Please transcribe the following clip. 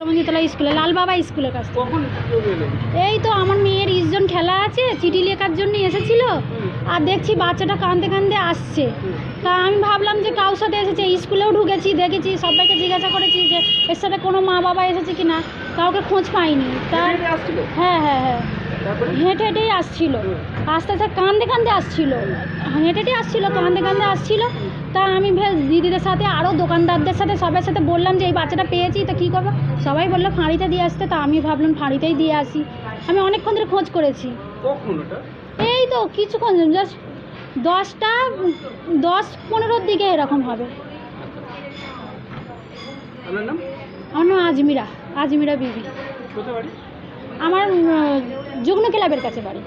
মঞ্জিতলা স্কুলে লালবাবা স্কুলের কাছ থেকে। এই তো আমার মেয়ের ইসজন খেলা আছে, চিঠি লেখার জন্য এসেছিল, আর দেখছি বাচ্চাটা কাঁদতে কাঁদতে আসছে। তা আমি ভাবলাম যে কারোর সাথে এসেছে, স্কুলেও ঢুকেছি, দেখেছি, সবাইকে জিজ্ঞাসা করেছি যে এর সাথে কোনো মা বাবা এসেছে কি না, কাউকে খোঁজ পাইনি। তার হ্যাঁ হ্যাঁ হ্যাঁ হেঁটে হেঁটেই আসছিল, আস্তে আস্তে কাঁদতে কাঁদতে আসছিল, হেঁটে হেঁটে আসছিল, কাঁদতে কাঁদতে আসছিল। তা আমি দিদিদের সাথে আরও দোকানদারদের সাথে সবার সাথে বললাম যে এই বাচ্চাটা পেয়েছি, তো কী করবো? সবাই বললো ফাঁড়িতে দিয়ে আসতে, তা আমি ভাবলাম ফাঁড়িতেই দিয়ে আসি। আমি অনেকক্ষণ ধরে খোঁজ করেছি। এই তো কিছুক্ষণ, জাস্ট 10-15 দিকে এরকম হবে। আমার নাম আজমিরা বিবি। আমার যুগ্ন ক্লাবের কাছে বাড়ি।